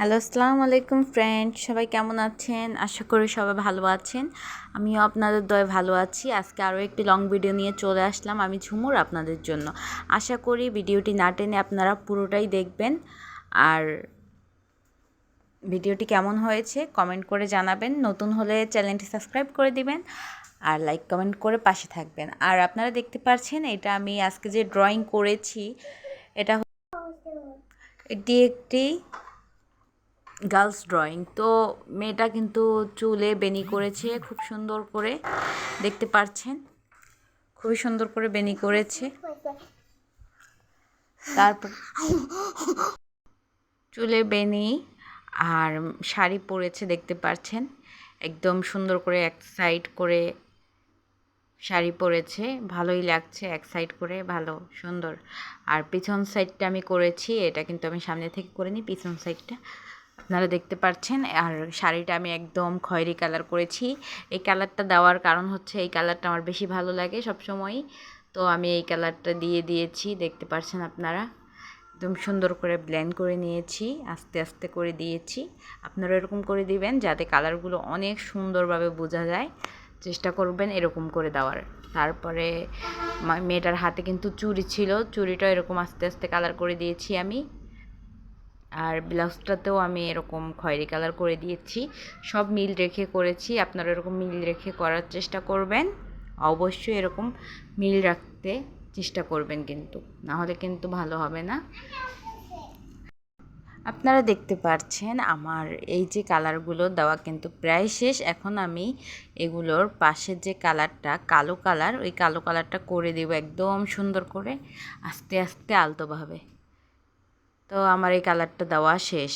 Hello, আসসালামু আলাইকুম friend, সবাই কেমন আছেন? আশা করি সবাই ভালো আছেন। আমিও আপনাদের দয়ে ভালো আছি। আজকে আরও একটি লং ভিডিও নিয়ে চলে আসলাম আমি ঝুমুর আপনাদের জন্য। আশা করি ভিডিওটি না টেনে আপনারা পুরোটাই দেখবেন। আর ভিডিওটি কেমন হয়েছে কমেন্ট করে জানাবেন। নতুন হলে চ্যানেলটি সাবস্ক্রাইব করে দিবেন আর লাইক কমেন্ট করে পাশে থাকবেন। আর আপনারা দেখতে পাচ্ছেন এটা আমি আজকে যে ড্রয়িং করেছি এটি একটি গার্লস ড্রয়িং। তো মেয়েটা কিন্তু চুলে বেনি করেছে খুব সুন্দর করে, দেখতে পাচ্ছেন খুবই সুন্দর করে বেনি করেছে। তারপর চুলে বেনি আর শাড়ি পরেছে, দেখতে পাচ্ছেন একদম সুন্দর করে এক সাইড করে শাড়ি পরেছে, ভালোই লাগছে এক সাইড করে, ভালো সুন্দর। আর পিছন সাইডটা আমি করেছি, এটা কিন্তু আমি সামনে থেকে করিনি, পিছন সাইডটা আপনারা দেখতে পাচ্ছেন। আর শাড়িটা আমি একদম খয়েরি কালার করেছি। এই কালারটা দেওয়ার কারণ হচ্ছে এই কালারটা আমার বেশি ভালো লাগে সবসময়ই, তো আমি এই কালারটা দিয়েছি, দেখতে পাচ্ছেন আপনারা। একদম সুন্দর করে ব্লেন্ড করে নিয়েছি, আস্তে আস্তে করে দিয়েছি। আপনারা এরকম করে দিবেন যাতে কালারগুলো অনেক সুন্দরভাবে বোঝা যায়, চেষ্টা করবেন এরকম করে দেওয়ার। তারপরে মেয়েটার হাতে কিন্তু চুড়ি ছিল, চুড়িটা এরকম আস্তে আস্তে কালার করে দিয়েছি আমি। আর ব্লাউজটাতেও আমি এরকম খয়েরি কালার করে দিয়েছি, সব মিল রেখে করেছি। আপনারা এরকম মিল রেখে করার চেষ্টা করবেন, অবশ্যই এরকম মিল রাখতে চেষ্টা করবেন, কিন্তু না হলে কিন্তু ভালো হবে না। আপনারা দেখতে পাচ্ছেন আমার এই যে কালারগুলো দেওয়া কিন্তু প্রায় শেষ। এখন আমি এগুলোর পাশের যে কালারটা কালো কালার, ওই কালো কালারটা করে দেব একদম সুন্দর করে, আস্তে আস্তে আলতোভাবে। তো আমার এই কালারটা দেওয়া শেষ।